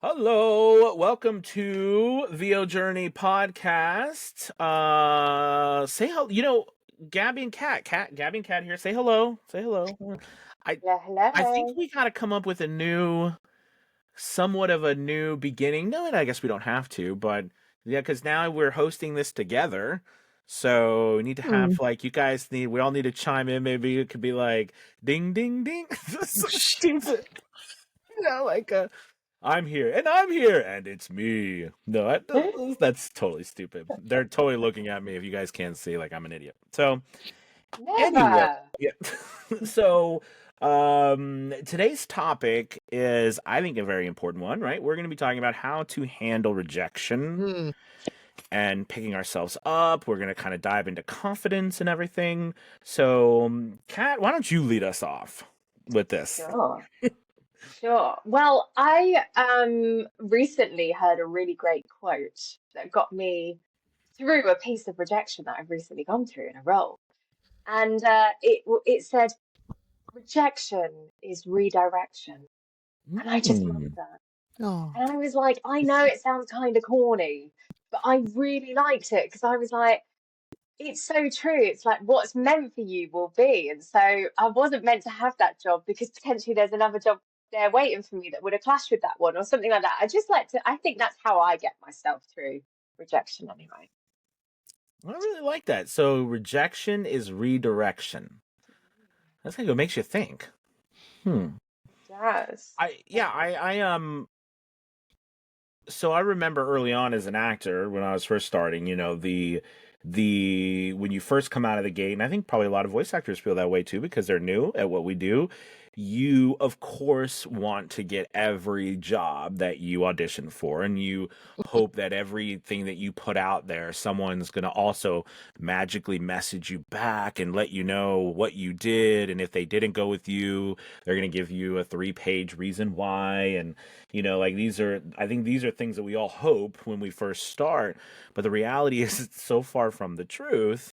Hello, welcome to VO Journey podcast. Say hello. Gabby and Gabby and Kat here. Say hello. Say hello. I Hello, I think hello. we gotta come up with somewhat of a new beginning. No, and I guess we don't have to, but yeah, because now we're hosting this together. So we need to have Hmm. like we all need to chime in. Maybe it could be like ding ding ding. So stupid. Like I'm here, and I'm here, and it's me. No, that's totally stupid. They're totally looking at me. If you guys can't see, like I'm an idiot. So anyway, Never. yeah. So today's topic is, I think, a very important one. Right? We're going to be talking about how to handle rejection Hmm. and picking ourselves up. We're going to kind of dive into confidence and everything. So, Kat, why don't you lead us off with this? Sure, sure. Well, I recently heard a really great quote that got me through a piece of rejection that I've recently gone through in a role. And it said, rejection is redirection. And I just love Hmm. that. Oh. And I was like, I know it sounds kind of corny, but I really liked it because I was like, it's so true. It's like what's meant for you will be. And so I wasn't meant to have that job because potentially there's another job there waiting for me that would have clashed with that one or something like that. I think that's how I get myself through rejection anyway. I really like that. So rejection is redirection. That's kind of makes you think. Hmm. It does. So I remember early on as an actor when I was first starting, the when you first come out of the gate, and I think probably a lot of voice actors feel that way too because they're new at what we do. You of course want to get every job that you audition for, and you hope that everything that you put out there, someone's going to also magically message you back and let you know what you did, and if they didn't go with you, they're going to give you a 3-page reason why. And like I think these are things that we all hope when we first start, but the reality is it's so far from the truth.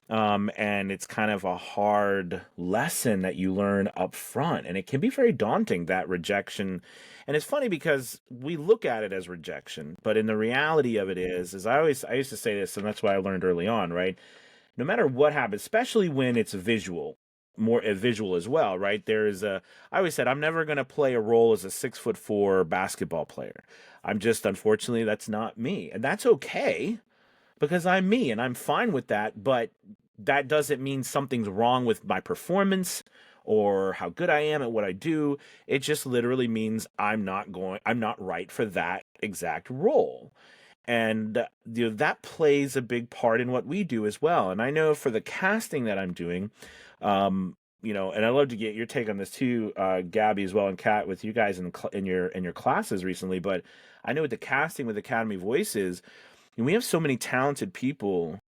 And it's kind of a hard lesson that you learn up front, and it can be very daunting, that rejection. And it's funny because we look at it as rejection, but in the reality of it is I used to say this, and that's why I learned early on, right? No matter what happens, especially when it's visual, more visual as well, right? I always said I'm never going to play a role as a 6'4" basketball player. I'm just, unfortunately, that's not me. And that's okay because I'm me and I'm fine with that. But that doesn't mean something's wrong with my performance or how good I am at what I do. It just literally means I'm not right for that exact role. And that plays a big part in what we do as well. And I know for the casting that I'm doing, and I'd love to get your take on this too, Gabby, as well, and Kat, with you guys in your classes recently. But I know with the casting with Academy Voices, we have so many talented people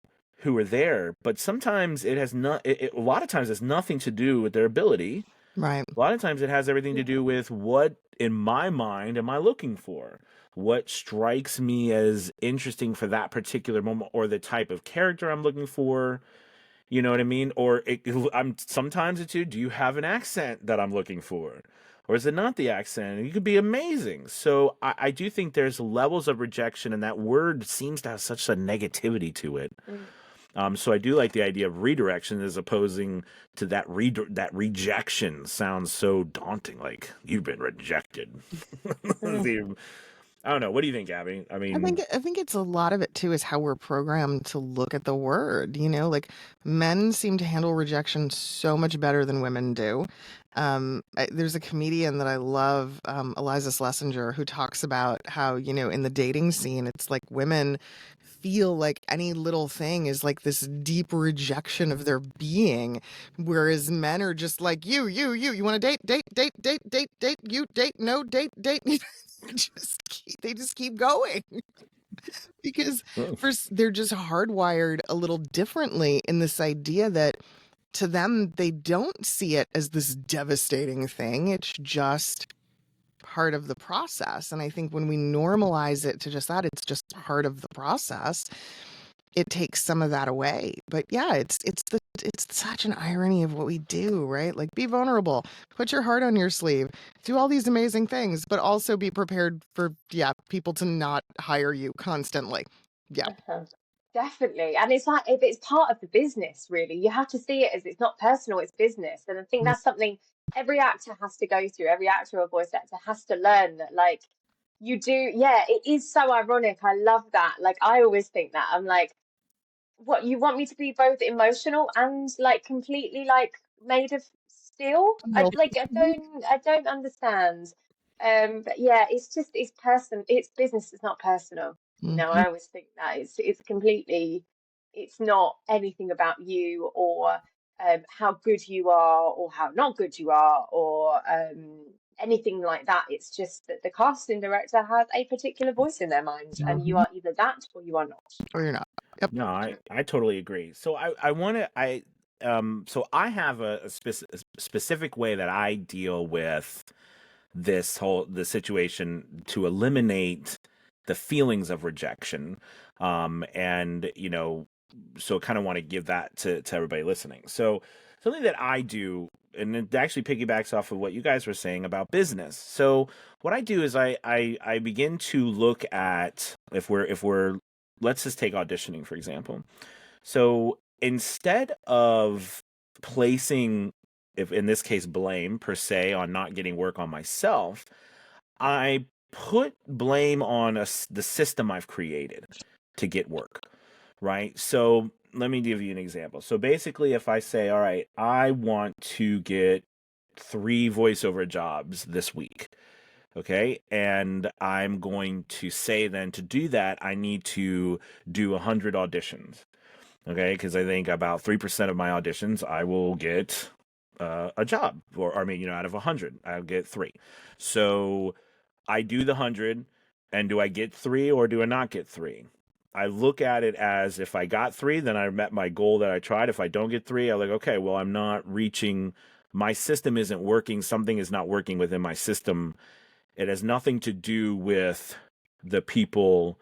who are there, but sometimes it has not. A lot of times, it's nothing to do with their ability. Right. A lot of times it has everything to do with what, in my mind, am I looking for? What strikes me as interesting for that particular moment, or the type of character I'm looking for? You know what I mean? I'm sometimes it's do you have an accent that I'm looking for? Or is it not the accent? You could be amazing. So I do think there's levels of rejection, and that word seems to have such a negativity to it. Mm. So I do like the idea of redirection as opposing to that rejection sounds so daunting. Like you've been rejected. I don't know. What do you think, Abby? I I think mean, I think it's a lot of it too is how we're programmed to look at the word. Like men seem to handle rejection so much better than women do. There's a comedian that I love, Eliza Schlesinger, who talks about how, in the dating scene, it's like women feel like any little thing is like this deep rejection of their being, whereas men are just like, you want to date, you date, no, date, date. They just keep going because they're just hardwired a little differently in this idea that to them, they don't see it as this devastating thing. It's just part of the process. And I think when we normalize it to just that, it's just part of the process. it takes some of that away. But yeah, it's such an irony of what we do, right? Like, be vulnerable, put your heart on your sleeve, do all these amazing things, but also be prepared for, yeah, people to not hire you constantly. Yeah. Uh-huh. Definitely. And it's like if it's part of the business, really, you have to see it as it's not personal, it's business. And I think Mm, that's something every actor has to go through, every actor or voice actor has to learn that, like, you do, yeah, it is so ironic. I love that. Like, I always think that. I'm like, what, you want me to be both emotional and like completely like made of steel? I well, like I don't understand. But yeah, it's just it's business, it's not personal. mhm. I always think that it's completely, it's not anything about you or how good you are or how not good you are or anything like that. It's just that the casting director has a particular voice in their mind, and you Mhm. are either that or you are not. Or you're not. Yep. No, I totally agree. So I want to so I have a specific way that I deal with the situation to eliminate the feelings of rejection, and so kind of want to give that to everybody listening. So something that I do, and it actually piggybacks off of what you guys were saying about business. So what I do is I begin to look at, if we're let's just take auditioning for example. So instead of placing, if in this case, blame per se on not getting work on myself, I put blame on the system I've created to get work, right? So let me give you an example. So basically, if I say, all right, I want to get 3 voiceover jobs this week, okay, and I'm going to say then to do that, I need to do 100 auditions. Okay, because I think about 3% of my auditions I will get a job, or I mean, out of 100, I'll get 3. So I do the 100, and do I get 3 or do I not get 3? I look at it as, if I got 3, then I met my goal that I tried. If I don't get 3, I'm like, okay, well, I'm not reaching. My system isn't working. Something is not working within my system. It has nothing to do with the people,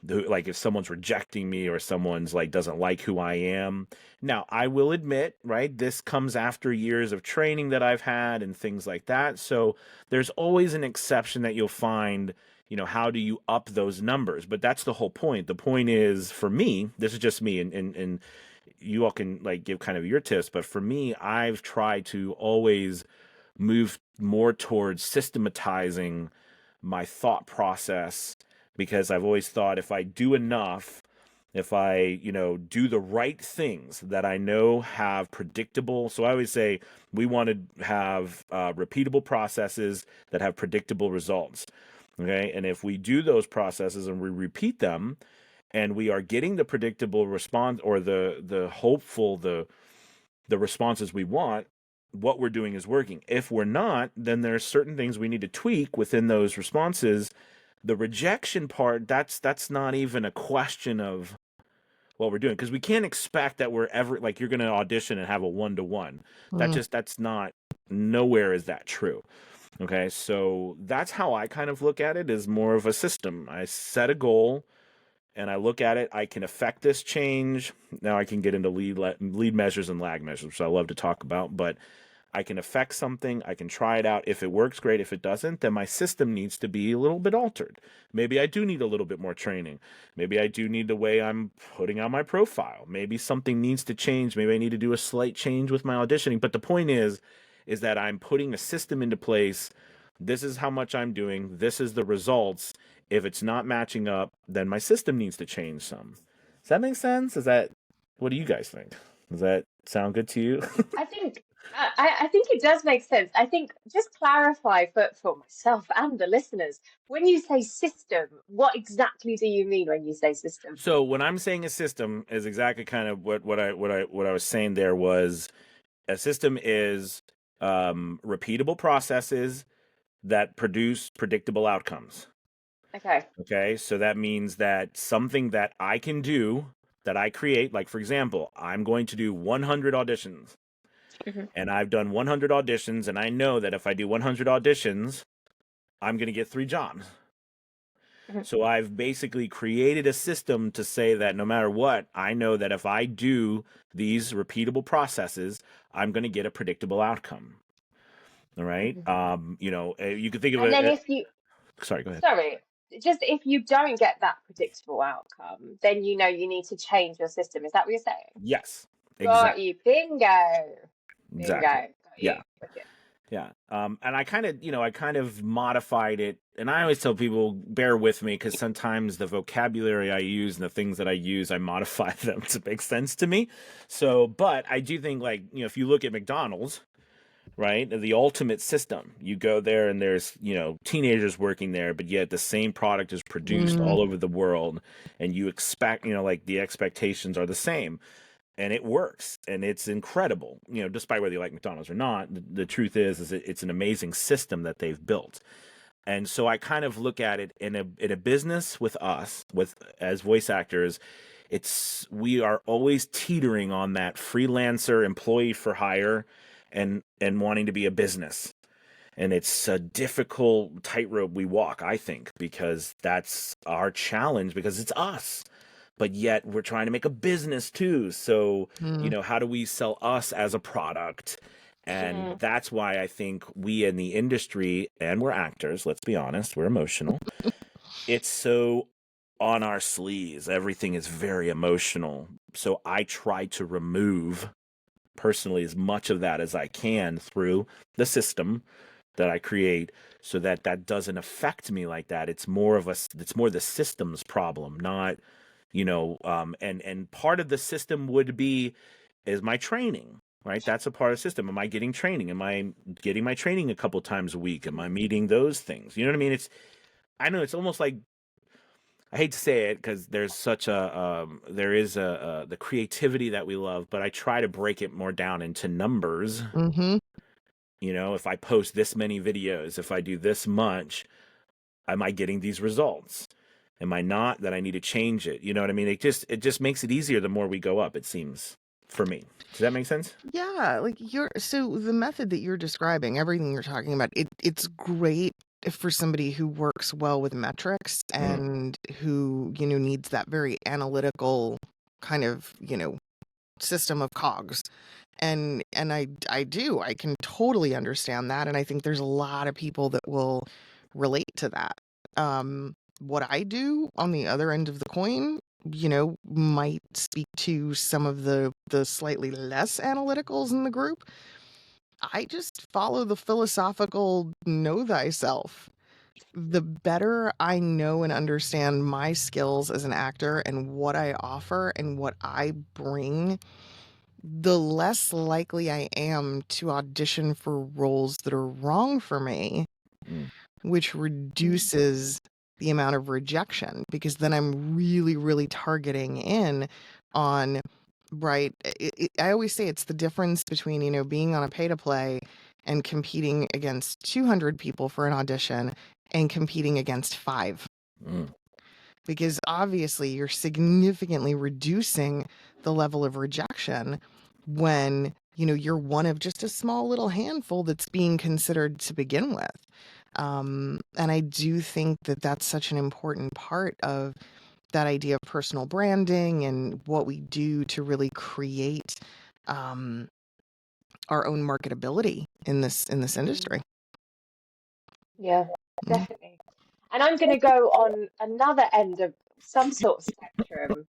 like if someone's rejecting me or someone's like doesn't like who I am. Now, I will admit, right, this comes after years of training that I've had and things like that. So there's always an exception that you'll find, how do you up those numbers? But that's the whole point. The point is, for me, this is just me, and you all can like give kind of your tips, but for me, I've tried to always move more towards systematizing my thought process, because I've always thought, if I do enough, if I, do the right things that I know have predictable. So I always say we want to have repeatable processes that have predictable results. Okay. And if we do those processes and we repeat them, and we are getting the predictable response, or the hopeful, the responses we want, what we're doing is working. If we're not, then there's certain things we need to tweak within those responses. The rejection part, that's not even a question of what we're doing, because we can't expect that we're ever, like, you're going to audition and have a 1-to-1. Mm. That's not, nowhere is that true. Okay, so that's how I kind of look at it, as more of a system. I set a goal and I look at it. I can affect this change. Now I can get into lead measures and lag measures, which I love to talk about. But I can affect something. I can try it out. If it works, great. If it doesn't, then my system needs to be a little bit altered. Maybe I do need a little bit more training. Maybe I do need the way I'm putting out my profile. Maybe something needs to change. Maybe I need to do a slight change with my auditioning. But the point is that I'm putting a system into place. This is how much I'm doing. This is the results. If it's not matching up, then my system needs to change some. Does that make sense? What do you guys think? Does that sound good to you? I think I think it does make sense. I think just clarify for myself and the listeners, when you say system, what exactly do you mean when you say system? So when I'm saying a system, is exactly kind of what I was saying there. Was a system is repeatable processes that produce predictable outcomes. Okay. Okay, so that means that something that I can do, that I create, like for example, I'm going to do 100 auditions, Hmm. and I've done 100 auditions, and I know that if I do 100 auditions, I'm going to get 3 jobs. Mhm. So I've basically created a system to say that no matter what, I know that if I do these repeatable processes, I'm going to get a predictable outcome. All right. Mhm. You could think of And then it. if you, Sorry, go ahead. sorry, just if you don't get that predictable outcome, then you know you need to change your system. Is that what you're saying? Yes, Got exactly. you. Bingo. Bingo. Exactly. Got Yeah. you. Wicked. Yeah. And I kind of modified it. And I always tell people, bear with me because sometimes the vocabulary I use and the things that I use, I modify them to make sense to me. So, but I do think, like, if you look at McDonald's, right, the ultimate system, you go there and there's, teenagers working there, but yet the same product is produced Mm, all over the world. And you expect, like the expectations are the same and it works and it's incredible, despite whether you like McDonald's or not. The truth is it's an amazing system that they've built. And so I kind of look at it in a business with us, with as voice actors. We are always teetering on that freelancer employee for hire and wanting to be a business. And it's a difficult tightrope we walk, I think, because that's our challenge, because it's us, but yet we're trying to make a business too. So, mm, how do we sell us as a product? And Mm. that's why I think we in the industry, and we're actors, let's be honest, we're emotional. It's so on our sleeves. Everything is very emotional. So I try to remove personally as much of that as I can through the system that I create so that that doesn't affect me like that. It's more the system's problem, not and part of the system would be is my training, right? That's a part of the system. Am I getting training? Am I getting my training a couple times a week? Am I meeting those things? You know what I mean? I know it's almost like, I hate to say it because there's such there is the creativity that we love, but I try to break it more down into numbers. mm-hmm. If I post this many videos, if I do this much, am I getting these results? Am I not? That I need to change it. You know what I mean? It just makes it easier the more we go up, it seems, for me. Does that make sense? Yeah, like so the method that you're describing, everything you're talking about, it's great for somebody who works well with metrics Mm, and who, needs that very analytical kind of, system of cogs. And I can totally understand that, and I think there's a lot of people that will relate to that. What I do on the other end of the coin, might speak to some of the slightly less analyticals in the group. I just follow the philosophical know thyself. The better I know and understand my skills as an actor and what I offer and what I bring, the less likely I am to audition for roles that are wrong for me, mm, which reduces the amount of rejection because then I'm really, really targeting in on, right. I always say it's the difference between, being on a pay to play and competing against 200 people for an audition and competing against five, mm, because obviously you're significantly reducing the level of rejection when you're one of just a small little handful that's being considered to begin with. And I do think that that's such an important part of that idea of personal branding and what we do to really create um, our own marketability in this Mm. industry. Yeah, Mm. definitely. And I'm going to go on another end of some sort of spectrum,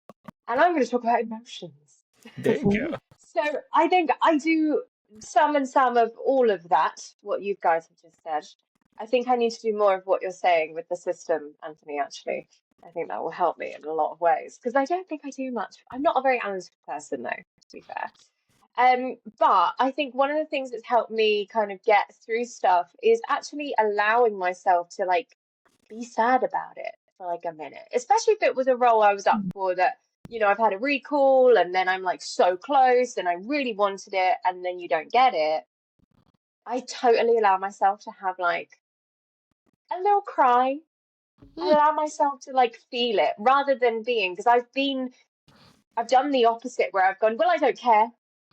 and I'm going to talk about emotions. there you go. So I think I do some and some of all of that, what you guys have just said. I think I need to do more of what you're saying with the system, Anthony, actually. I think that will help me in a lot of ways because I don't think I do much. I'm not a very analytical person, though, to be fair. But I think one of the things that's helped me kind of get through stuff is actually allowing myself to like be sad about it for like a minute, especially if it was a role I was up for that, I've had a recall and then I'm like so close and I really wanted it and then you don't get it. I totally allow myself to have like a little cry. I Mm. allow myself to like feel it rather than being, because I've done the opposite where I've gone, well, I don't care.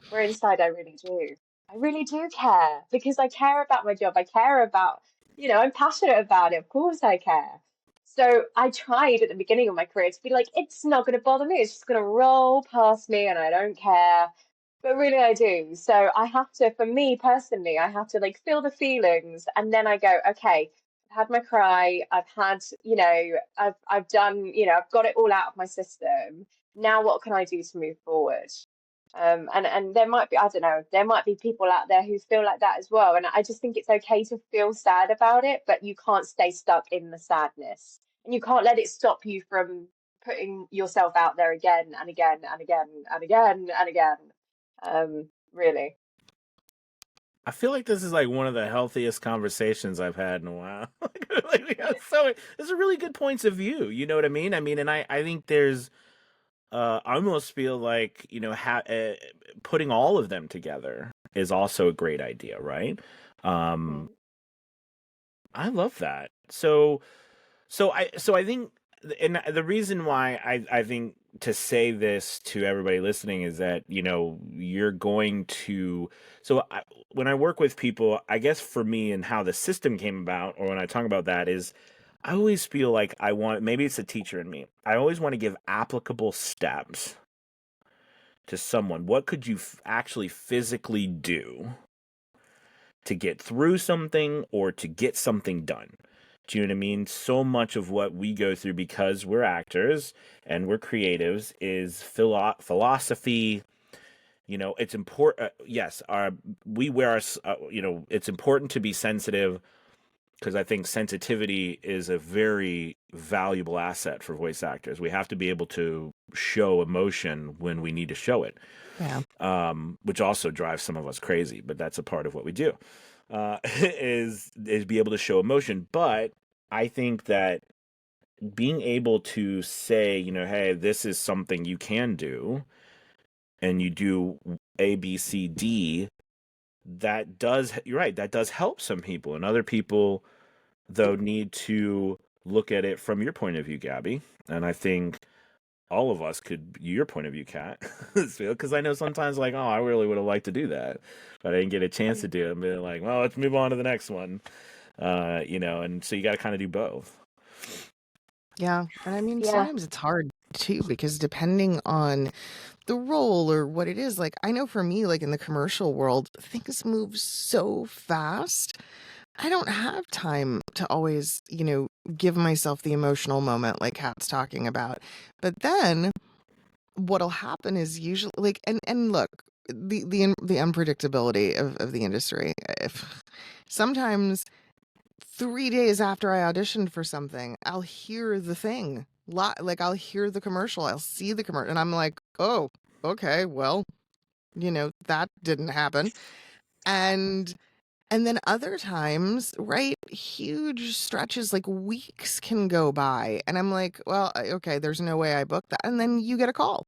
Where inside I really do. I really do care because I care about my job. I care about, I'm passionate about it. Of course I care. So I tried at the beginning of my career to be like, it's not going to bother me. It's just going to roll past me and I don't care. But really, I do. So I have to, for me personally, I have to like feel the feelings and then I go, okay, I've had my cry. I've had, I've done, I've got it all out of my system. Now what can I do to move forward? And there might be, I don't know, there might be people out there who feel like that as well. And I just think it's okay to feel sad about it, but you can't stay stuck in the sadness. And you can't let it stop you from putting yourself out there again and again and again and again and again. Really. I feel like this is like one of the healthiest conversations I've had in a while. Like we have so there's a really good points of view. You know what I mean? I mean, and I think there's I almost feel like putting all of them together is also a great idea, right? Mm. Um, I love that. So I think, and the reason why I think to say this to everybody listening is that you're going to. When I work with people, I guess for me and how the system came about, or when I talk about that, is I always feel like I want, maybe it's a teacher in me. I always want to give applicable steps to someone. What could you actually physically do to get through something or to get something done? Do you know what I mean? So much of what we go through because we're actors and we're creatives is philosophy. It's important. Yes, we wear our. It's important to be sensitive because I think sensitivity is a very valuable asset for voice actors. We have to be able to show emotion when we need to show it, Yeah. which also drives some of us crazy, but that's a part of what we do. Is be able to show emotion. But I think that being able to say, hey, this is something you can do, and you do A, B, C, D, that does, you're right, that does help some people. And other people, though, need to look at it from your point of view, Gabby. And I think all of us could, your point of view, Kat, because I know sometimes like, oh, I really would have liked to do that, but I didn't get a chance to Mm. do it. And be like, well, let's move on to the next one. And so you got to kind of do both. Yeah. And I mean, Yeah. sometimes it's hard too, because depending on the role or what it is, like I know for me, like in the commercial world, things move so fast. I don't have time to always, give myself the emotional moment like Kat's talking about. But then what'll happen is usually like and look, the unpredictability of the industry. If sometimes 3 days after I auditioned for something, I'll hear the thing. Like I'll hear the commercial, I'll see the commercial, and I'm like, oh, okay, well, that didn't happen. And and then other times, right, huge stretches, like weeks can go by. And I'm like, well, okay, there's no way I booked that. And then you get a call.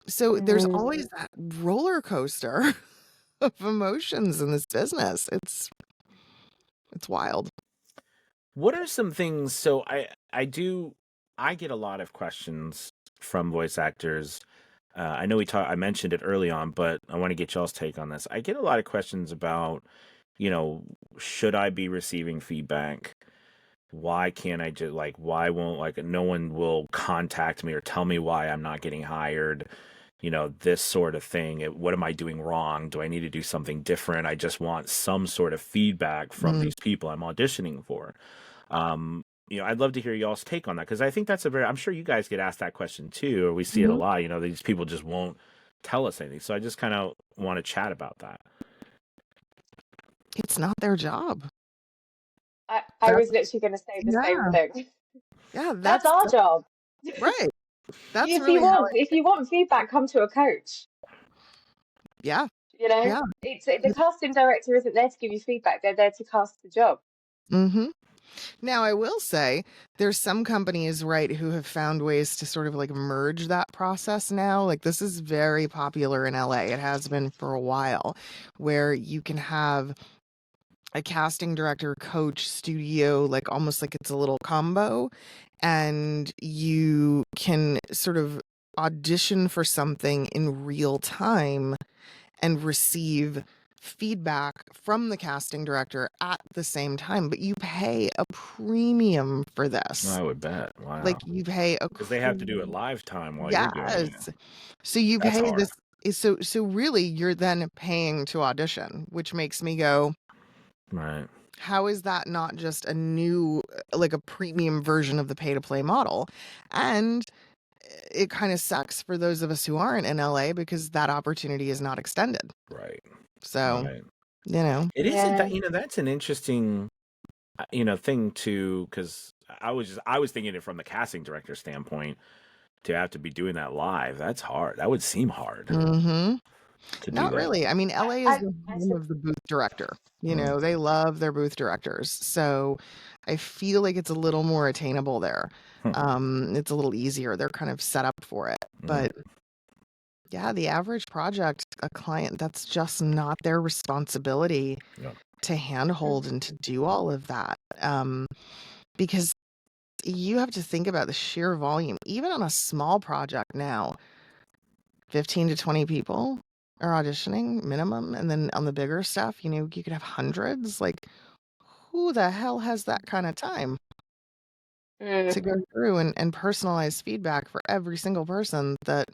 So there's always Mm. that roller coaster of emotions in this business. It's wild. What are some things? So I get a lot of questions from voice actors. I know I mentioned it early on, but I want to get y'all's take on this. I get a lot of questions about, you know, should I be receiving feedback? Why can't I just like, why won't like no one will contact me or tell me why I'm not getting hired? This sort of thing. What am I doing wrong? Do I need to do something different? I just want some sort of feedback from Mm, these people I'm auditioning for. I'd love to hear y'all's take on that because I think that's I'm sure you guys get asked that question too, or we see it a mhm. lot. These people just won't tell us anything. So I just kind of want to chat about that. It's not their job. I That's was literally going to say the same yeah, thing. yeah. That's That's our job. right. That's If you really how want, if you want feedback, come to a coach. yeah, You know, yeah. the casting director isn't there to give you feedback. They're there to cast the job. Mm-hmm. Now, I will say there's some companies, right, who have found ways to sort of like merge that process now. Like this is very popular in LA. It has been for a while, where you can have a casting director, coach, studio, like almost like it's a little combo, and you can sort of audition for something in real time and receive feedback from the casting director at the same time, but you pay a premium for this. I would bet. Wow. Like you pay a Because they have to do it live time while you're doing yes. it. So you That's pay hard. this so really you're then paying to audition, which makes me go, Right. how is that not just a new, like a premium version of the pay to play model? And it kind of sucks for those of us who aren't in LA because that opportunity is not extended. Right. So, Right. you know. It isn't Yeah. that, that's an interesting, thing to, because I was thinking it from the casting director standpoint to have to be doing that live. That's hard. That would seem hard Mhm. to do Not that. really. I mean, LA is I, the I home said, of the booth director. You Mm, know, they love their booth directors. So I feel like it's a little more attainable there. hmm, It's a little easier. They're kind of set up for it. mm, But yeah, the average project, a client, that's just not their responsibility yeah. to handhold and to do all of that. Because you have to think about the sheer volume, even on a small project now, 15 to 20 people are auditioning minimum. And then on the bigger stuff, you could have hundreds. Like, who the hell has that kind of time mm, to go through and personalize feedback for every single person that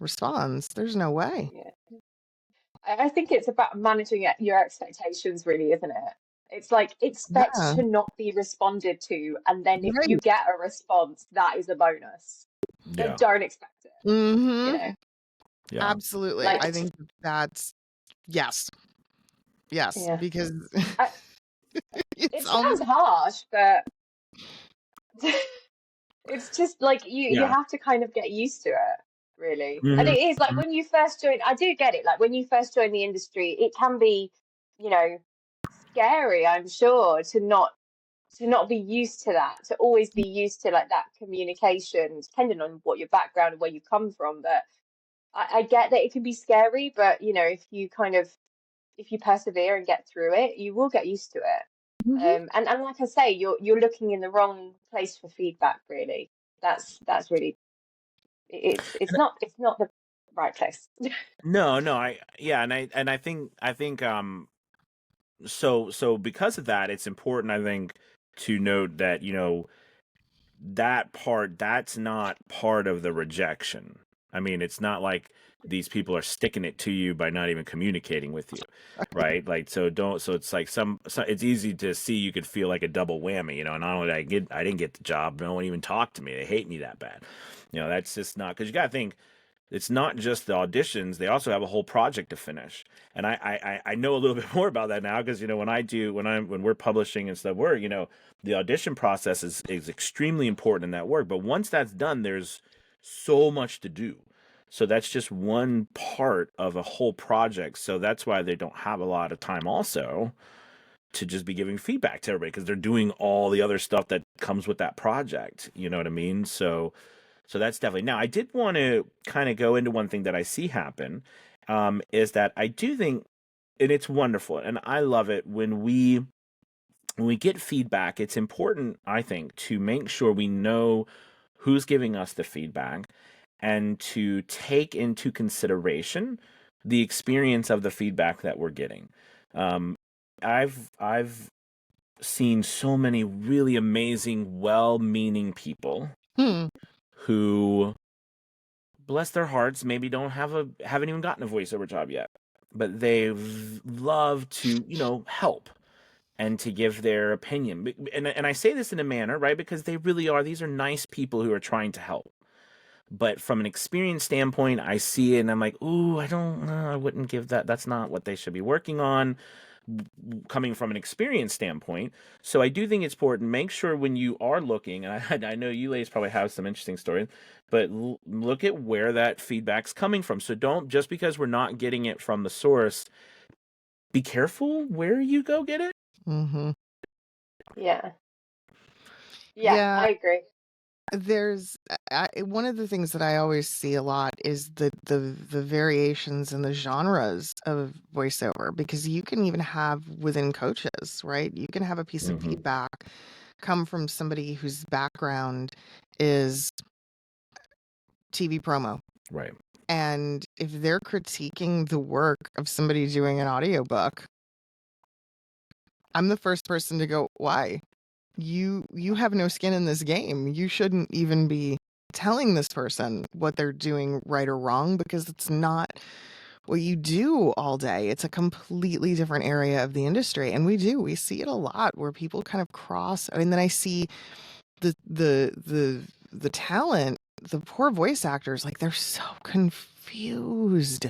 responds? There's no way. yeah. I think it's about managing your expectations, really, isn't it? It's like expect Yeah, to not be responded to, and then if you right. get a response, that is a bonus. But Yeah. don't expect it, you Mm-hmm. know? Yeah. Absolutely. Like, I think that's yes. Yes. yeah. Because I, it's it sounds harsh, but it's just like you Yeah. have to kind of get used to it, really. And Hmm. it is like when you first join, I do get it. Like when you first join the industry, it can be, you know, scary, I'm sure, to not be used to that, to always be used to like that communication, depending on what your background and where you come from. But I get that it can be scary, but if you persevere and get through it, you will get used to it. Mhm. And like I say, you're looking in the wrong place for feedback, really. That's really it's not the right place. No, no, and I think so because of that, it's important, I think, to note that, that's not part of the rejection. I mean, it's not like these people are sticking it to you by not even communicating with you, right? Like, so it's like it's easy to see, you could feel like a double whammy, not only did I didn't get the job, no one even talked to me, they hate me that bad. That's just not, because you got to think, it's not just the auditions, they also have a whole project to finish. And I know a little bit more about that now, because when we're publishing and stuff, the audition process is extremely important in that work. But once that's done, there's so much to do. So that's just one part of a whole project. So that's why they don't have a lot of time also to just be giving feedback to everybody, because they're doing all the other stuff that comes with that project. You know what I mean? So that's definitely. Now, I did want to kind of go into one thing that I see happen, is that I do think, and it's wonderful, and I love it when we get feedback. It's important, I think, to make sure we know who's giving us the feedback, and to take into consideration the experience of the feedback that we're getting. Um, I've seen so many really amazing, well-meaning people Hmm. who, bless their hearts, maybe haven't even gotten a voiceover job yet, but they love to, help and to give their opinion. And I say this in a manner, right, because they really are. These are nice people who are trying to help. But from an experience standpoint, I see it and I'm like, ooh, I don't know, I wouldn't give that. That's not what they should be working on, coming from an experience standpoint. So I do think it's important. Make sure when you are looking, and I know you ladies probably have some interesting stories, but look at where that feedback's coming from. So don't, just because we're not getting it from the source, be careful where you go get it. Mm-hmm. Yeah. Yeah, Yeah, I agree. there's one of the things that I always see a lot is the variations in the genres of voiceover, because you can even have within coaches, right? You can have a piece of Hmm. feedback come from somebody whose background is TV promo, Right. And if they're critiquing the work of somebody doing an audiobook, I'm the first person to go, why? You have no skin in this game. You shouldn't even be telling this person what they're doing right or wrong, because it's not what you do all day. It's a completely different area of the industry. And we see it a lot where people kind of cross. I mean, then I see the talent, the poor voice actors, like they're so confused.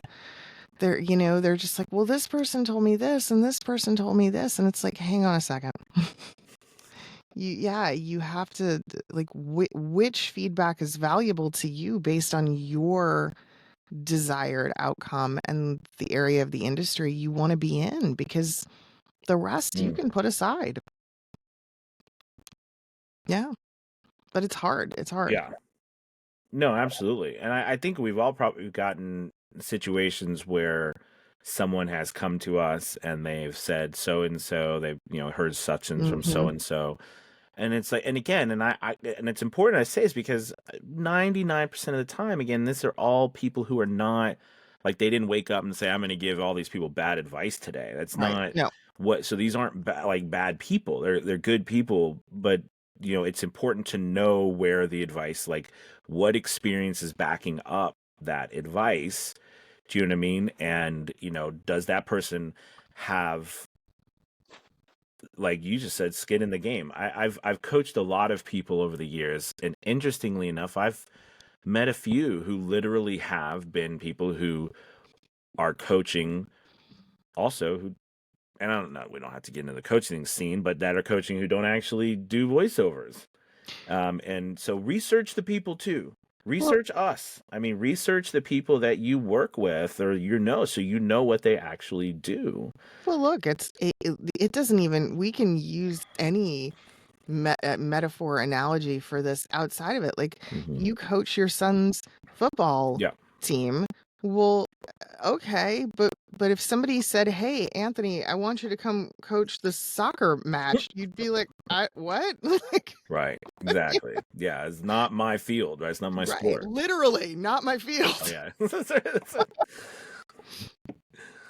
They're just like, well, this person told me this and this person told me this. And it's like, hang on a second. You have to, like, which feedback is valuable to you based on your desired outcome and the area of the industry you want to be in, because the rest you can put aside. Yeah, but it's hard. It's hard. Yeah. No, absolutely. And I think we've all probably gotten situations where someone has come to us and they've said so and so, they've, heard such and from Hmm. so and so. And it's like, and again, and it's important I say this because 99% of the time, again, these are all people who are not like, they didn't wake up and say, I'm going to give all these people bad advice today. That's Right. not No. so these aren't like bad people. They're good people, but it's important to know where the advice, like what experience is backing up that advice. Do you know what I mean? And, does that person have, like you just said, skin in the game? I've coached a lot of people over the years, and interestingly enough, I've met a few who literally have been people who are coaching also, who, and I don't know, we don't have to get into the coaching scene, but that are coaching who don't actually do voiceovers. And so research the people too. Well, Research us. I mean, research the people that you work with or so you know what they actually do. well, look, it doesn't even, we can use any metaphor analogy for this outside of it. Like, Hmm. you coach your son's football Yeah. team. Well, okay, but if somebody said, "Hey, Anthony, I want you to come coach the soccer match," you'd be like, "I what?" Like, Right. Exactly. Yeah. It's not my field, right? It's not my right, sport. literally not my field. Yeah.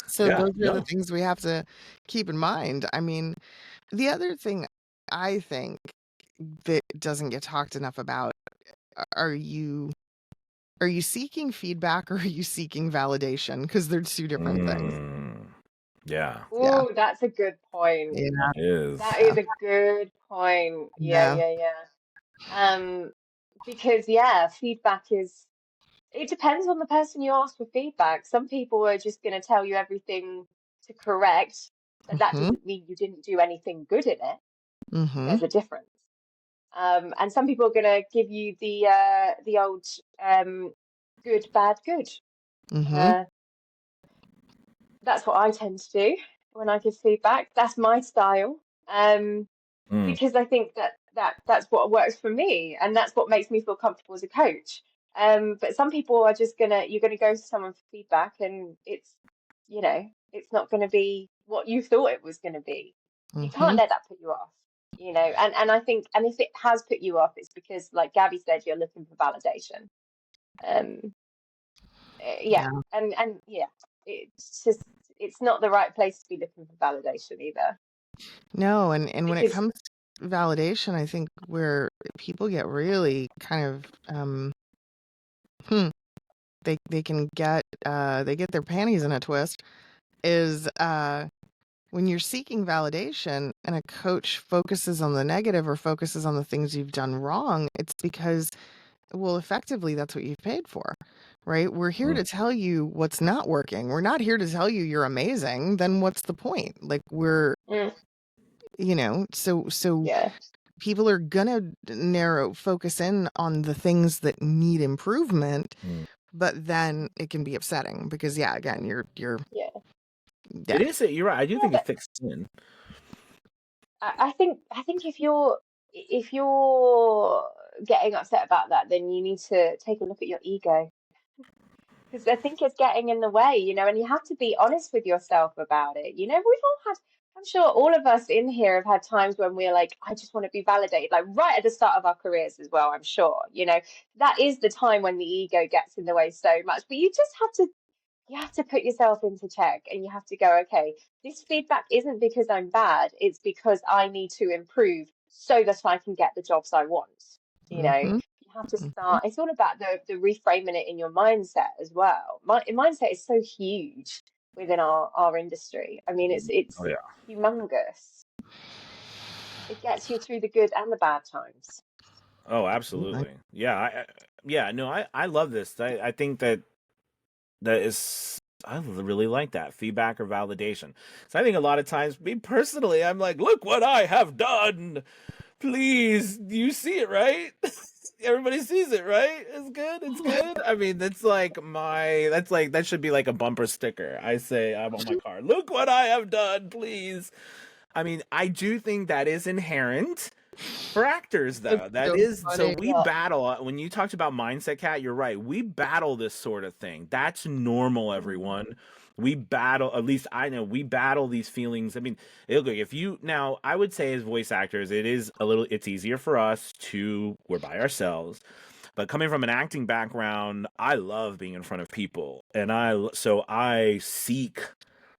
So Yeah. those are the No. things we have to keep in mind. I mean, the other thing I think that doesn't get talked enough about, are you are you seeking feedback or are you seeking validation? Because they're two different things. Mm, yeah. Yeah. Oh, that's a good point. Yeah. It is. That Yeah. is a good point. Yeah, Yeah. yeah, yeah. Because yeah, feedback is, it depends on the person you ask for feedback. Some people are just going to tell you everything to correct, but that Mhm. doesn't mean you didn't do anything good in it. Mhm. There's a difference. And some people are going to give you the old good, bad, good. Mhm. Uh, that's what I tend to do when I give feedback. That's my style. Mm, Because I think that's what works for me, and that's what makes me feel comfortable as a coach. But some people are just you're gonna go to someone for feedback, and it's not gonna be what you thought it was gonna be. You can't Mhm. let that put you off, and I think, and if it has put you off, it's because, like Gabby said, you're looking for validation. Um, yeah, Yeah. and yeah, it's just, it's not the right place to be looking for validation either, No, and when it because comes to validation, I think where people get really kind of hmm, they can get they get their panties in a twist is when you're seeking validation and a coach focuses on the negative or focuses on the things you've done wrong, it's because, well, effectively, that's what you've paid for, right? We're here mm, to tell you what's not working. We're not here to tell you you're amazing. Then what's the point? Like, we're, mm, so yeah. people are gonna focus in on the things that need improvement, mm. but then it can be upsetting because, yeah, again, Yeah. yeah. It is. You're right. I do Yeah, think it but fits in. I think if you're getting upset about that, then you need to take a look at your ego, because I think it's getting in the way, and you have to be honest with yourself about it. We've all had I'm sure all of us in here have had times when we're like, I just want to be validated, like right at the start of our careers as well, I'm sure. That is the time when the ego gets in the way so much. But you have to put yourself into check, and you have to go, okay, this feedback isn't because I'm bad, it's because I need to improve so that I can get the jobs I want. Mm-hmm. You have to start, it's all about the reframing it in your mindset as well. Mindset is so huge within our industry. I mean, Oh it's yeah. humongous. It gets you through the good and the bad times. Oh, Absolutely. absolutely. Yeah. Yeah. No, I love this. I think that is. I really like that feedback or validation. So I think a lot of times, me personally, I'm like, look what I have done. Please, you see it, right? Everybody sees it, right? It's good. It's good. I mean, that should be like a bumper sticker. I say I'm on my car. Look what I have done, please. I mean, I do think that is inherent for actors, It's though. That so is so funny. we Yeah, battle when you talked about mindset, cat. You're right. We battle this sort of thing. That's normal, mm, everyone. We battle. At least I know we battle these feelings. I mean, look, if you now, I would say as voice actors, it is a little. It's easier for us to we're by ourselves. But coming from an acting background, I love being in front of people, and I seek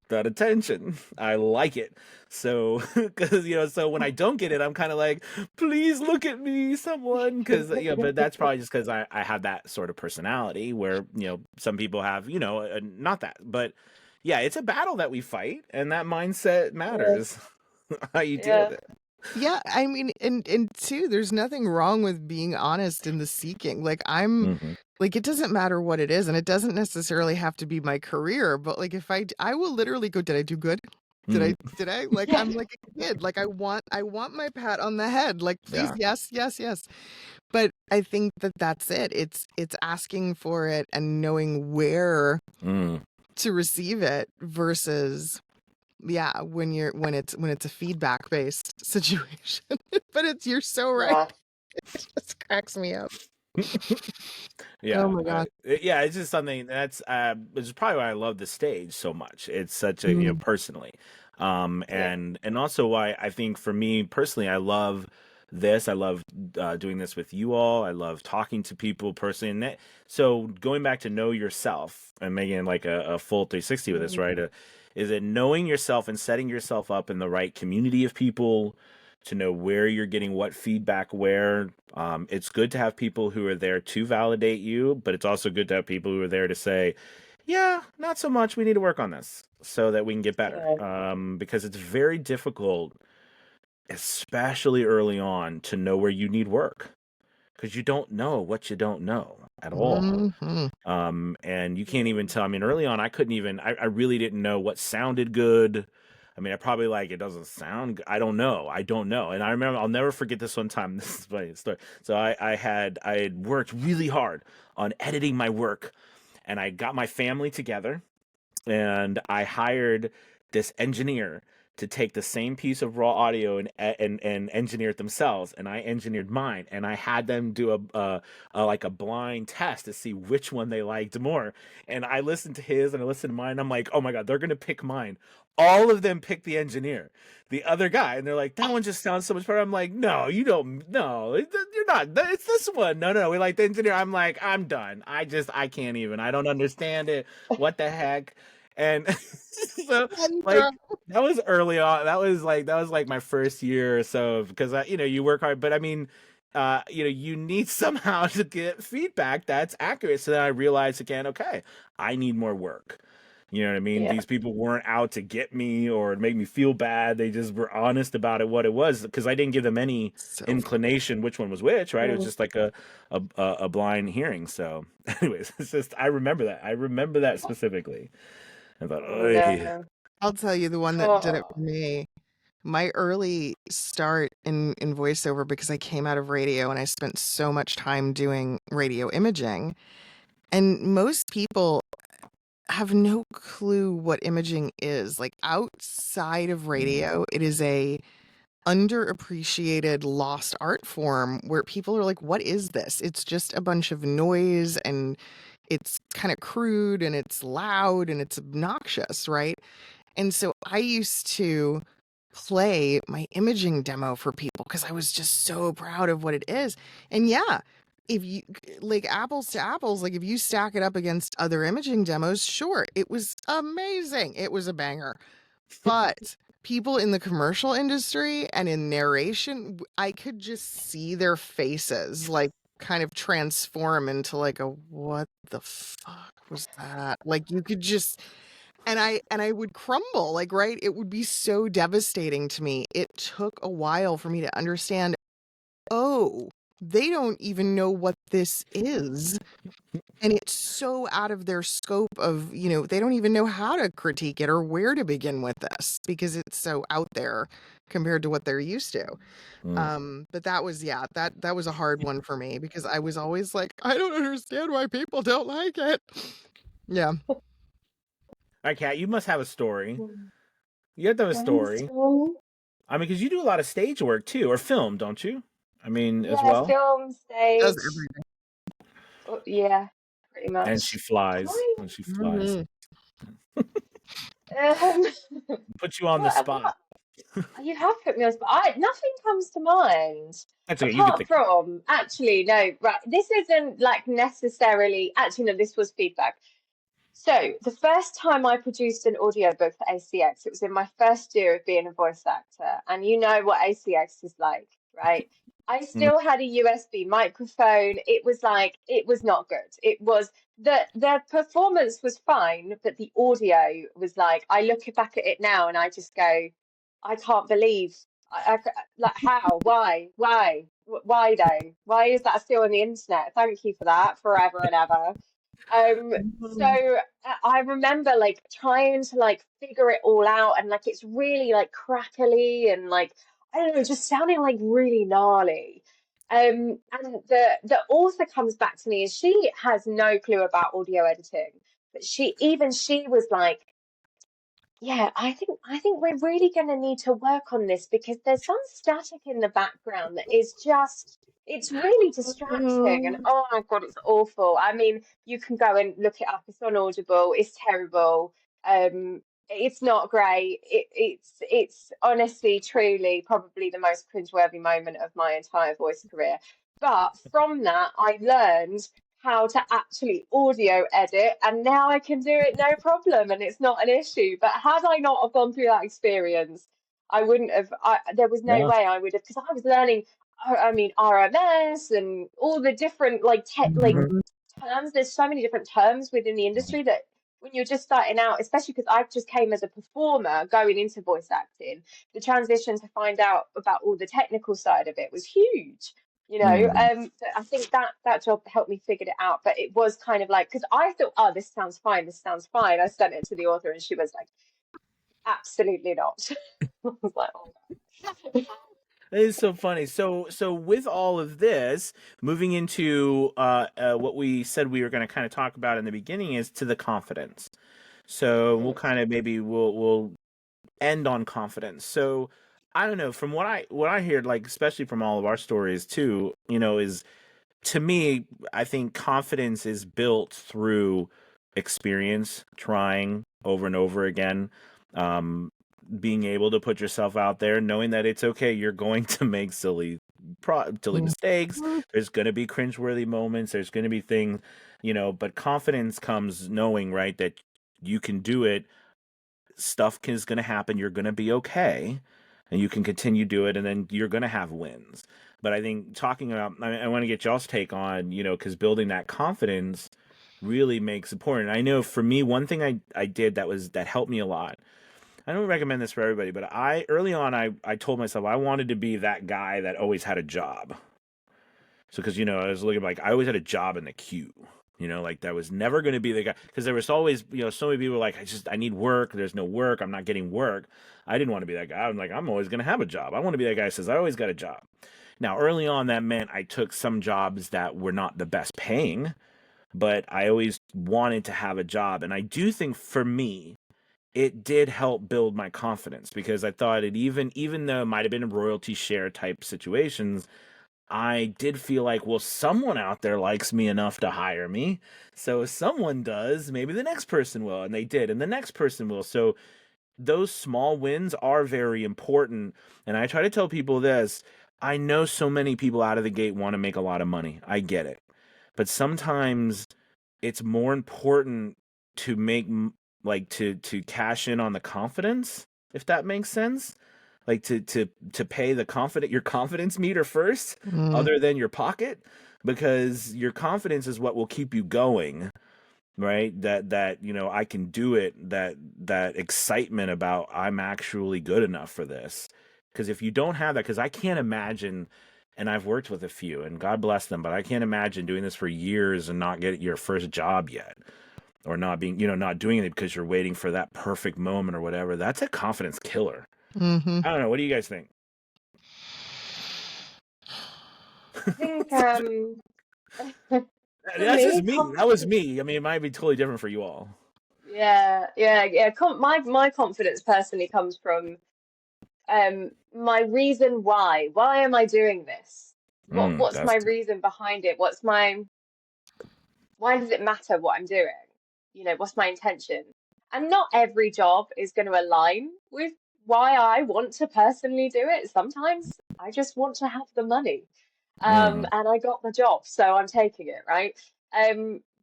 that attention. I like it. So, because, so when I don't get it, I'm kind of like, please look at me, someone. Because, but that's probably just because I have that sort of personality where, some people have, not that. But yeah, it's a battle that we fight, and that mindset yeah, matters. How you deal with yeah, it. Yeah, I mean, and two, there's nothing wrong with being honest in the seeking. Like I'm Hmm. like it doesn't matter what it is, and it doesn't necessarily have to be my career, but like if I will literally go, did I do good? Hmm. Did I like yeah, I'm like a kid. Like I want my pat on the head. Like please, Yeah. yes, yes, yes. But I think that that's it. It's asking for it and knowing where Mm. to receive it versus yeah, when it's a feedback based situation. But you're so right. yeah, It just cracks me up. Oh Yeah, my god. yeah, it's just something that's which is probably why I love the stage so much. It's such a Mm, personally, yeah, and also why I think for me personally, I love this. I love doing this with you all. I love talking to people personally. So going back to know yourself and making like a full 360 with this, mm, right? Is it knowing yourself and setting yourself up in the right community of people to know where you're getting what feedback where. It's good to have people who are there to validate you, but it's also good to have people who are there to say, yeah, not so much. We need to work on this so that we can get better. yeah, Because it's very difficult, especially early on, to know where you need work because you don't know what you don't know at all. mhm. And you can't even mm, tell. I mean, early on, I couldn't even. I really didn't know what sounded good. I mean, I probably like it doesn't sound. I don't know. I don't know. And I remember, I'll never forget this one time. This is funny story. So I had worked really hard on editing my work, and I got my family together, and I hired this engineer to take the same piece of raw audio and engineer it themselves, and I engineered mine, and I had them do a like a blind test to see which one they liked more, and I listened to his and I listened to mine, and I'm like, oh my god, they're gonna pick mine. All of them picked the engineer, the other guy, and they're like, that one just sounds so much better. I'm like, no, you don't. No, you're not. It's this one. No, no, no. We like the engineer. I'm like, I'm done. I can't even. I don't understand it. What the heck? And so Kendra. like that was early on. That was like my first year or so because you work hard, but I mean, you need somehow to get feedback that's accurate. So then I realized again, okay, I need more work. You know what I mean? yeah, These people weren't out to get me or make me feel bad. They just were honest about it, what it was, because I didn't give them any So inclination which one was which, right? It was mm. just like a blind hearing. So, anyways, it's just I remember that. I remember that specifically. I thought, oh yeah. No. I'll tell you the one that did it for Oh, me. My early start in voiceover because I came out of radio and I spent so much time doing radio imaging. And most people have no clue what imaging is. Like outside of Mm, radio, it is a underappreciated lost art form where people are like, what is this? It's just a bunch of noise and it's kind of crude and it's loud and it's obnoxious, right? And so I used to play my imaging demo for people because I was just so proud of what it is. And yeah, if you like apples to apples, like if you stack it up against other imaging demos, sure, it was amazing. It was a banger. But people in the commercial industry and in narration, I could just see their faces like kind of transform into like a what the fuck was that? Like you could just and I would crumble, like, right? It would be so devastating to me. It took a while for me to understand, oh, they don't even know what this is. And it's so out of their scope of, they don't even know how to critique it or where to begin with this because it's so out there compared to what they're used to. Mm. But that was, yeah, that was a hard one for me because I was always like, I don't understand why people don't like it. Yeah. All right, Kat, you must have a story. Mm. You have to have a story. Brainstorm. I mean, because you do a lot of stage work too, or film, don't you? I mean, as Yeah, well. film, Does stage. everything. Yeah, pretty And much. she flies. I, And she flies. Mhm. um, Put you on the spot. what you have put me on spot. Nothing comes to mind That's okay. You get apart the. from actually no. Right, this isn't like necessarily. Actually, no. This was feedback. So the first time I produced an audiobook for ACX, it was in my first year of being a voice actor, and you know what ACX is like, right? I Mm, still had a USB microphone. It was not good. It was the performance was fine, but the audio was like I look back at it now and I just go, I can't believe like how, why though? Why is that still on the internet? Thank you for that forever and ever. So I remember like trying to like figure it all out and like it's really like crackly and like I don't know, just sounding like really gnarly. And the author comes back to me and she has no clue about audio editing, but she was like, yeah, I think we're really going to need to work on this because there's some static in the background that is just it's really distracting and oh my God, it's awful. I mean, you can go and look it up. It's on Audible. It's terrible. It's not great. It's honestly, truly, probably the most cringeworthy moment of my entire voice career. But from that, I learned how to actually audio edit and now I can do it no problem and it's not an issue. But had I not have gone through that experience, I wouldn't have there was no yeah. way I would have because I was learning I mean RMS and all the different like like terms. There's so many different terms within the industry that when you're just starting out, especially because I just came as a performer going into voice acting, the transition to find out about all the technical side of it was huge. Mm. But I think that job helped me figure it out. But it was kind of like because I thought, oh, this sounds fine, this sounds fine. I sent it to the author, and she was like, absolutely not. I was like, oh no. It is so funny. So with all of this, moving into what we said we were going to kind of talk about in the beginning is to the confidence. So we'll kind of maybe we'll end on confidence. So I don't know, from what I hear, like especially from all of our stories too, is to me, I think confidence is built through experience, trying over and over again, um, being able to put yourself out there, knowing that it's okay. You're going to make silly mistakes. There's going to be cringeworthy moments. There's going to be things, but confidence comes knowing, right, that you can do it. Stuff is going to happen. You're going to be okay, and you can continue do it, and then you're going to have wins. But I think talking about, I want to get y'all's take on, because building that confidence really makes important. I know for me, one thing I did that helped me a lot. I don't recommend this for everybody, but I early on I told myself I wanted to be that guy that always had a job. So, because, I was looking like I always had a job in the queue, like that was never going to be the guy. Because there was always, so many people like, I need work. There's no work. I'm not getting work. I didn't want to be that guy. I'm like, I'm always going to have a job. I want to be that guy who says, I always got a job. Now, early on, that meant I took some jobs that were not the best paying, but I always wanted to have a job. And I do think for me, it did help build my confidence because I thought even though it might have been royalty share type situations, I did feel like, well, someone out there likes me enough to hire me. So if someone does, maybe the next person will. And they did. And the next person will. So those small wins are very important. And I try to tell people this. I know so many people out of the gate want to make a lot of money. I get it. But sometimes it's more important to make like to cash in on the confidence, if that makes sense. Like to pay your confidence meter first, Mm, other than your pocket, because your confidence is what will keep you going, right? That I can do it, that excitement about I'm actually good enough for this. Because if you don't have that, because I can't imagine, and I've worked with a few, and God bless them, but I can't imagine doing this for years and not get your first job yet, or not being, not doing it because you're waiting for that perfect moment or whatever. That's a confidence killer. hmm I don't know. What do you guys think? I think for That's just me, me. That was confidence. me. I mean, it might be totally different for you all. Yeah. My confidence personally comes from my reason why. Why am I doing this? What's That's my reason behind it? Why does it matter what I'm doing? What's my intention? And not every job is going to align with why I want to personally do it. Sometimes I just want to have the money. mm, And I got the job, so I'm taking it, right?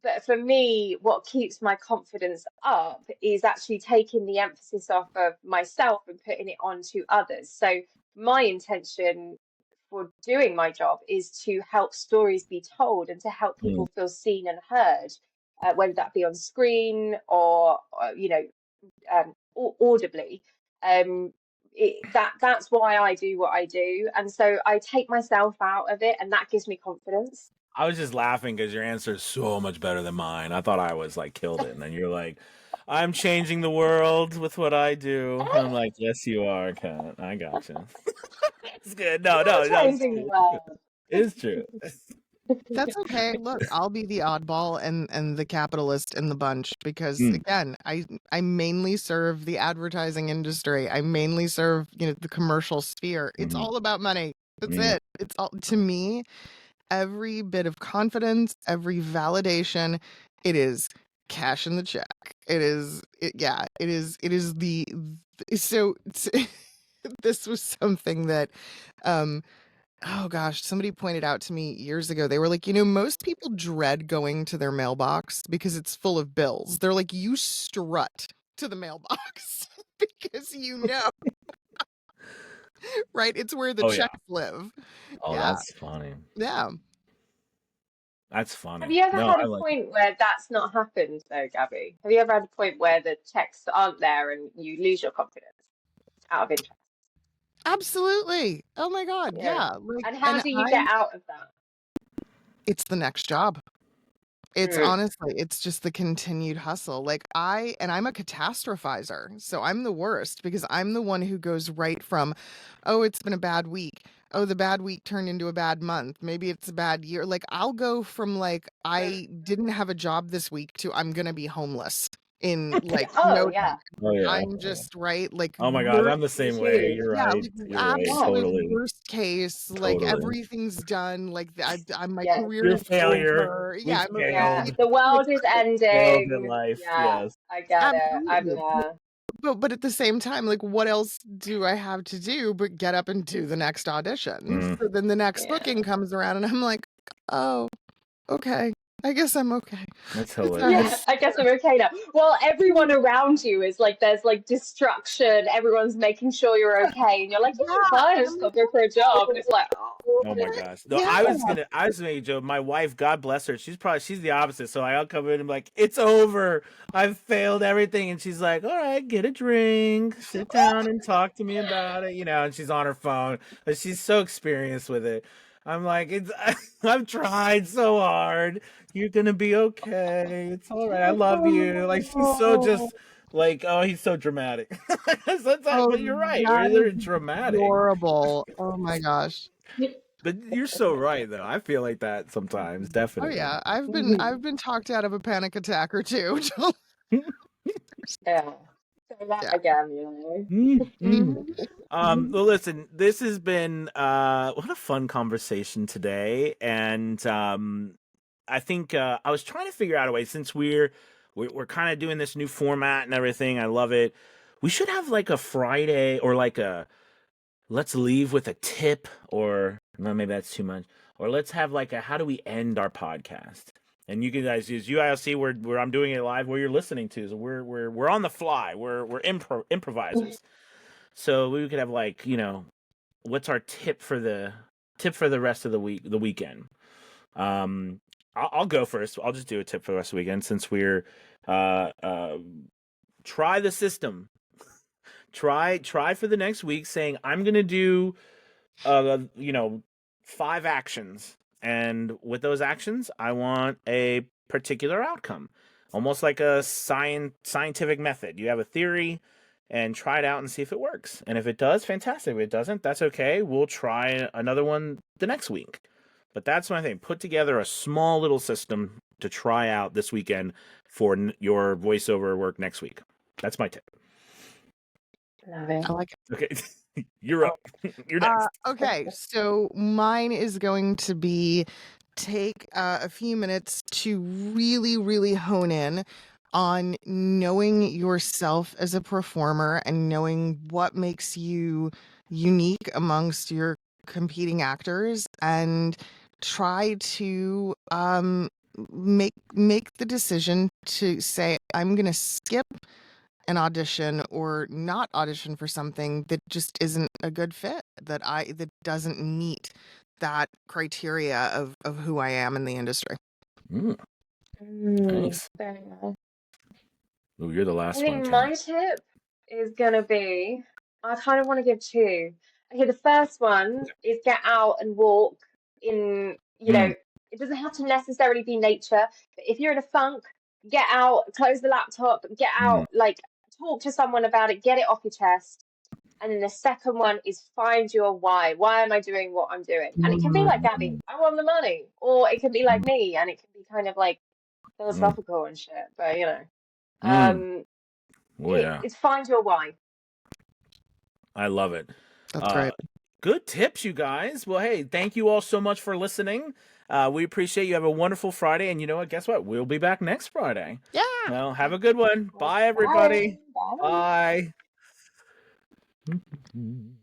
But for me, what keeps my confidence up is actually taking the emphasis off of myself and putting it onto others. So my intention for doing my job is to help stories be told and to help mm, people feel seen and heard, whether that be on screen or audibly. That's why I do what I do, and so I take myself out of it, and that gives me confidence. I was just laughing because your answer is so much better than mine. I thought I was like killed it, and then you're like, "I'm changing the world with what I do." I'm like, "Yes, you are, Kat. I got you." It's good. No, no, I'm no, it's changing the true. world. It's true. That's okay. Look, I'll be the oddball and the capitalist in the bunch because Mm, again, I mainly serve the advertising industry. I mainly serve, the commercial sphere. It's mm, all about money. That's mm, it. It's all to me, every bit of confidence, every validation, it is cash in the check. It is so this was something that um oh gosh, somebody pointed out to me years ago. They were like, most people dread going to their mailbox because it's full of bills. They're like, you strut to the mailbox because right? It's where the oh yeah. checks live. Oh, Yeah. that's funny. Yeah. That's Have funny. you ever No, had I a like it. point where that's not happened, though, Gabby? Have you ever had a point where the checks aren't there and you lose your confidence out of interest? Absolutely. Oh my God. Yeah. Yeah. Like, And how and do you get out of that? it's the next job. It's Mm. honestly, it's just the continued hustle. Like I'm a catastrophizer. So I'm the worst because I'm the one who goes right from, oh, it's been a bad week. Oh, the bad week turned into a bad month. Maybe it's a bad year. Like I'll go from like I didn't have a job this week to I'm gonna be homeless in like Oh, no time. yeah. Oh yeah. I'm just right, like Oh my gosh, worst I'm the Me same way. too. You're yeah, right. like You're right. Yeah. absolute Totally. worst case, like Totally. everything's done, like my Yeah. career You're a is failure. over. We Yeah, I'm a Yeah. failed. The like world is Failed at ending. life. Yeah. Yes. I get it. absolutely. Yeah. But at the same time, like what else do I have to do but get up and do the next audition? Mm, So then the next Yeah. booking comes around and I'm like, "Oh, okay. I guess I'm okay." that's It's all right. Yeah, hilarious. I guess I'm okay now. Well, everyone around you is like, there's like destruction. Everyone's making sure you're okay. And you're like, yeah, I'm Yeah. fine. I And just I'm got to go for a job. And it's like, Oh my oh, gosh. No, yeah. I was making a joke. My wife, God bless her, she's the opposite. So I'll come in and be like, it's over. I've failed everything. And she's like, all right, get a drink, sit down and talk to me about it, and she's on her phone. But she's so experienced with it. I'm like, I've tried so hard. You're gonna be okay. It's all right. I love you. Like she's so just like, oh, he's so dramatic. Oh, But you're right. that They're is dramatic. adorable. Oh my gosh. But you're so right, though. I feel like that sometimes, Oh definitely. yeah, I've been talked out of a panic attack or two. yeah. So that Yeah. again, Mm, mm. Mhm. Well, listen, this has been what a fun conversation today, and I think I was trying to figure out a way since we're kind of doing this new format and everything. I love it. we should have like a Friday or like a let's leave with a tip, or no, maybe that's too much. Or let's have like a how do we end our podcast? And you guys use UILC where I'm doing it live where you're listening to. So we're on the fly. We're improvisers. So we could have like, what's our tip for the rest of the weekend? I'll go first. I'll just do a tip for the rest of the weekend since we're uh, uh, try the system. Try for the next week saying I'm gonna do 5 actions, and with those actions I want a particular outcome, almost like a scientific method. You have a theory and try it out and see if it works, and if it does, fantastic. If it doesn't, that's okay. We'll try another one the next week. But that's my thing. Put together a small little system to try out this weekend for your voiceover work next week. That's my tip. Love it. I like it. Okay. You're up. You're next. Okay, so mine is going to be take a few minutes to really, really hone in on knowing yourself as a performer and knowing what makes you unique amongst your competing actors, and try to make the decision to say, I'm going to skip an audition or not audition for something that just isn't a good fit, that doesn't meet that criteria of who I am in the industry. Nice. Very nice. Ooh, you're the I last one, think Kat. my tip is gonna be, I kind of want to give two. Okay, the first one is get out and walk in, Mm, it doesn't have to necessarily be nature, but if you're in a funk, get out, close the laptop, get mm, out, like talk to someone about it, get it off your chest. And then the second one is find your why. Why am I doing what I'm doing? And it can be like Gabby, mm, I want the money, or it can be like mm, me, and it can be kind of like mm, philosophical and shit, but mm. um, Oh yeah, it's find your why. I love it. That's Uh, great. Good tips, you guys. Well, hey, thank you all so much for listening. We appreciate you. Have a wonderful Friday, and you know what? Guess what? We'll be back next Friday. Yeah. Well, have a good one. Bye, Bye. everybody. Bye. Bye.